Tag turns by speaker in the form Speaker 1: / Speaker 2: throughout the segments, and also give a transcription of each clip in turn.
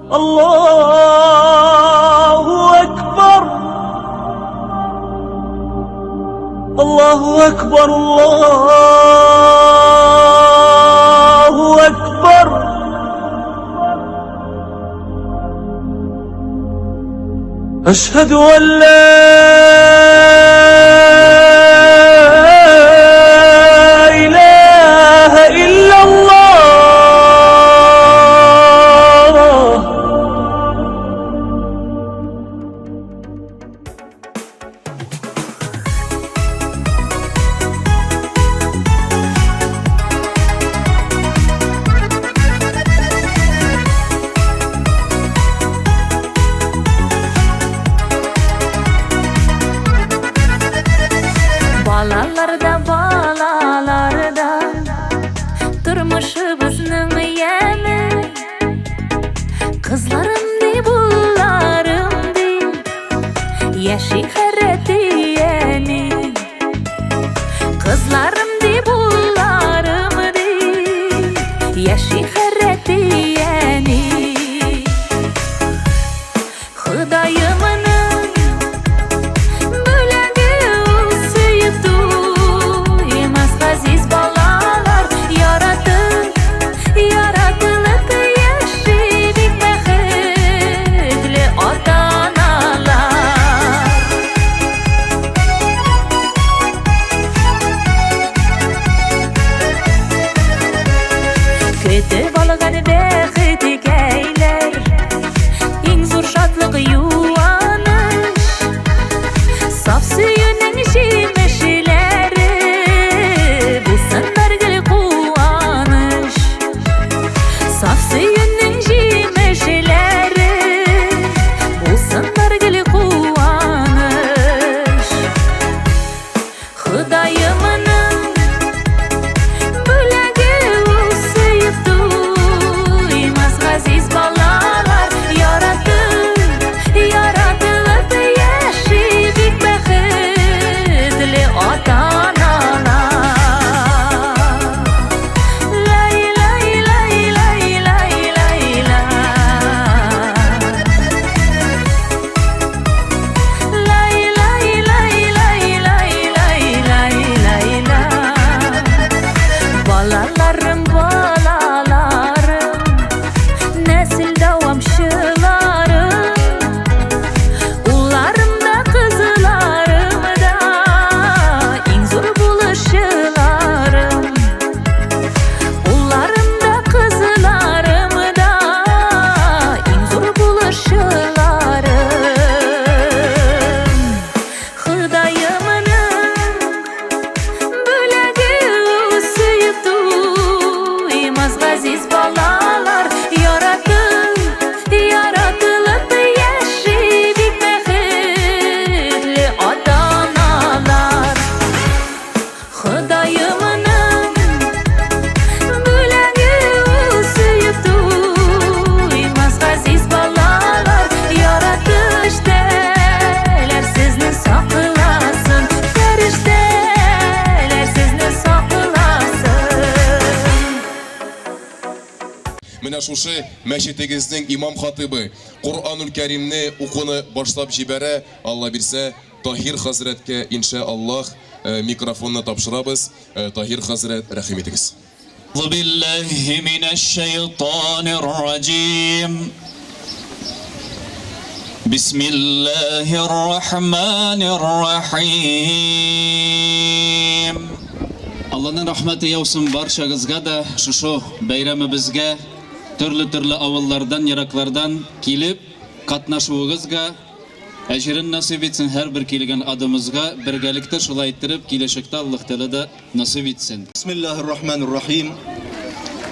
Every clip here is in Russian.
Speaker 1: الله أكبر الله أكبر الله أكبر أشهد أن لا إله إلا الله
Speaker 2: Balalarda turmuşubuzning yemi qizlarimdi bullarimdi yashi harati yani qizlarimdi bullarimdi yashi harati yani Xudoyimning aziz balalar yaratılıp yaşayıp baxtli ota-onalar Ketib olgan baxti kaylar eng zo'r shodlik yuvanish saf suyuning shimishilari Sanlargili quvanish Saf suyuning jimishilari Bu sanlargili quvanish Xudoyimning bo'lagi suyib to'ymas aziz balalar Yaratilib yashaylik baxtli ota-onalar aziz balalar yaratılıp yaşayıp baxtli ota-onalar Xudoyimning bo'lagi suyib to'ymas aziz balalar Yaratishdalar sizni saqlasin Farishtalar sizni saqlasin
Speaker 3: Менә шушы мәчетегезнең имам хатыбы Коръанул Кәримне укуны башлап җибәрә. Алла бирсә, Таһир хәзрәткә иншааллаһ микрофонны тапшырабыз. Таһир хәзрәт, рәхим итегез.
Speaker 4: أعوذ بالله من الشيطان الرجيم بسم الله الرحمن الرحيم Allah'ın rahmeti yavsun barşagızga da şu bayramımızga türlü avullardan, yaraklardan kilip katnaşıvığızga Әжірін насып етсін her bir келген adımızga біргәлікті шулай ettirip келешекті Allah Teala da nasip etsin.
Speaker 5: Bismillahirrahmanirrahim.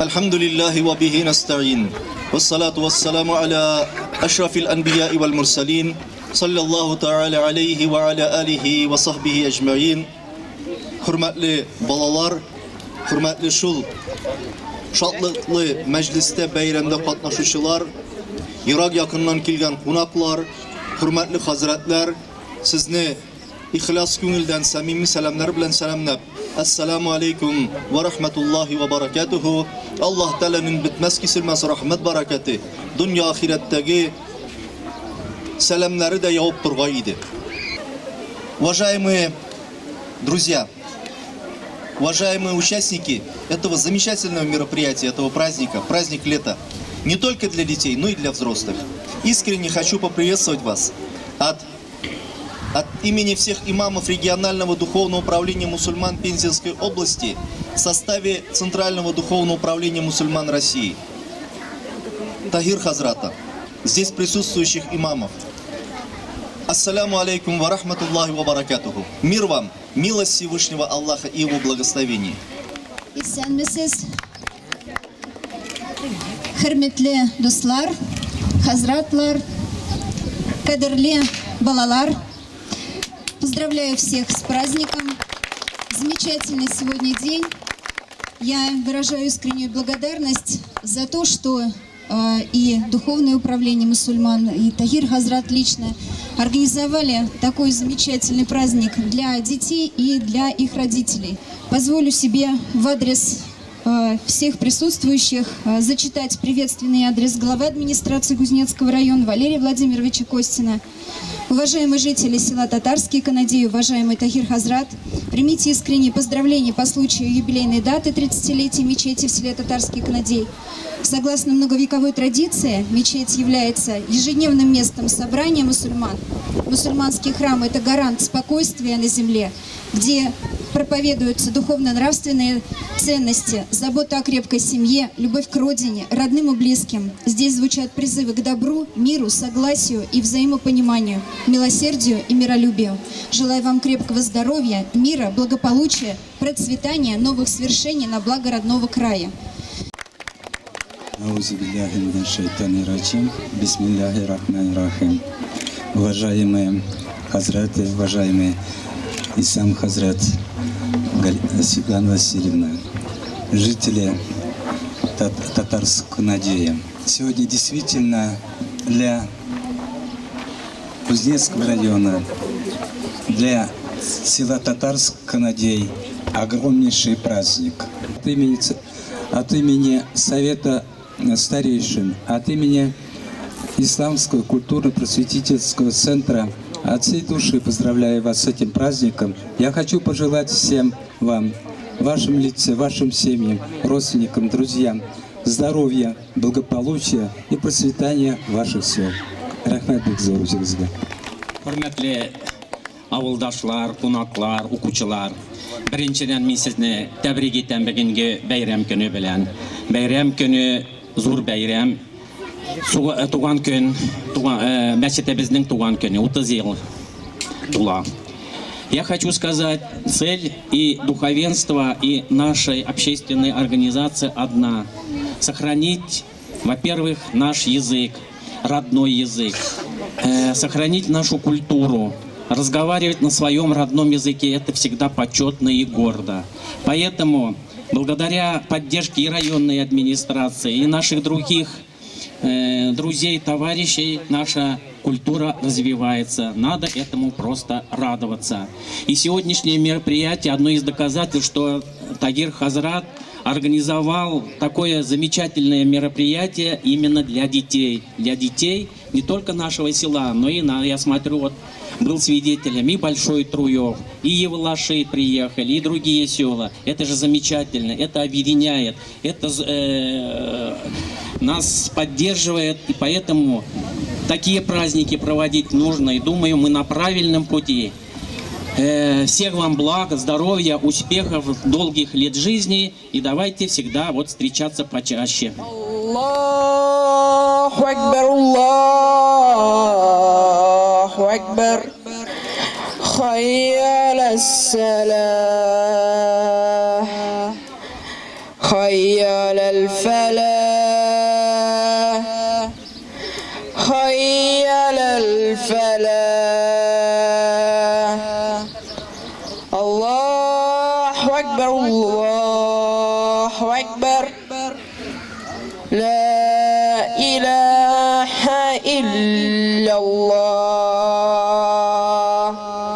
Speaker 5: Elhamdülillahi ve bihi nesta'in. Vessalatu vesselamu ala eşrafil enbiya'i vel mursalin. Sallallahu teala aleyhi ve ala alihi ve sahbihi ecmaîn. Hürmetli balalar, hürmetli şul şatlıklı mecliste bayramda katnaşıcılar, Irak yakından kelgan qonaqlar, hürmetli hazretler, sizni ihlas ko'ngildan samimiy salamlar bilan salamlab Assalamu alaikum wa rahmatullahi wa barakatuhu. Allah Teala'nın bitmez kesilmez rahmet bereketi. Dünya ahiretteki selamları da yağıp durgaydı. Уважаемые друзья, уважаемые участники этого замечательного мероприятия, этого праздника, праздник лета, не только для детей, но и для взрослых. Искренне хочу поприветствовать вас от имени всех имамов регионального духовного управления мусульман Пензенской области в составе Центрального духовного управления мусульман России. Тагир Хазрата, здесь присутствующих имамов. Ассаляму алейкум ва рахматуллахи ва баракатуху. Мир вам, милость Всевышнего Аллаха и Его благословение.
Speaker 6: Исәнмесез, хөрмәтле дуслар, хазратлар, кадерле балалар. Поздравляю всех с праздником. Замечательный сегодня день. Я выражаю искреннюю благодарность за то, что и Духовное управление мусульман, и Тагир Хазрат лично организовали такой замечательный праздник для детей и для их родителей. Позволю себе в адрес всех присутствующих зачитать приветственный адрес главы администрации Кузнецкого района Валерия Владимировича Костина. Уважаемые жители села Татарские Канадеи, уважаемый Тагир Хазрат, примите искренние поздравления по случаю юбилейной даты 30-летия мечети в селе Татарские Канадеи. Согласно многовековой традиции, мечеть является ежедневным местом собрания мусульман. Мусульманский храм – это гарант спокойствия на земле, где проповедуются духовно-нравственные ценности, забота о крепкой семье, любовь к родине, родным и близким. Здесь звучат призывы к добру, миру, согласию и взаимопониманию, милосердию и миролюбию. Желаю вам крепкого здоровья, мира, благополучия, процветания, новых свершений на благо родного края.
Speaker 7: Бисмиллахир-рахманир-рахим. Уважаемые хазраты, уважаемый Исам Хазрат Светлана Васильевна, жители Татарского Надея. Сегодня действительно для Кузнецкого района, для села Татарского Надей огромнейший праздник. От имени Совета старейшин, от имени Исламского культурно-просветительского центра от всей души поздравляю вас с этим праздником. Я хочу пожелать всем вам, вашим лице, вашим семьям, родственникам, друзьям здоровья, благополучия и процветания ваших сел. Рахмат бекзор үзегезгә.
Speaker 4: Hürmetli авылдашлар, кунаклар, укучылар. Беренчедән мин сезне тәбрик итәм бүгенге бәйрәм көне белән. Бәйрәм көне зур бәйрәм. Туган көн, мәчетебезнең туган көне, 30 ел тула. Я хочу сказать, цель и духовенства, и нашей общественной организации одна. Сохранить, во-первых, наш язык, родной язык. Сохранить нашу культуру. Разговаривать на своем родном языке – это всегда почетно и гордо. Поэтому, благодаря поддержке и районной администрации, и наших других друзей, товарищей, наша культура развивается. Надо этому просто радоваться. И сегодняшнее мероприятие – одно из доказательств, что Тагир Хазрат организовал такое замечательное мероприятие именно для детей. Для детей не только нашего села, но и, я смотрю, вот был свидетелем и Большой Труев, и Евлаши приехали, и другие села. Это же замечательно, это объединяет, это нас поддерживает, и поэтому такие праздники проводить нужно. И думаю, мы на правильном пути. Всех вам благ, здоровья, успехов, долгих лет жизни. И давайте всегда вот встречаться почаще.
Speaker 8: Аллаху Акбар, Аллаху Акбар. Хайя ля-салах, хайя ля-фалах, хайя ля-фалах. Аллаху Акбар, Аллаху Акбар. لا إله إلا الله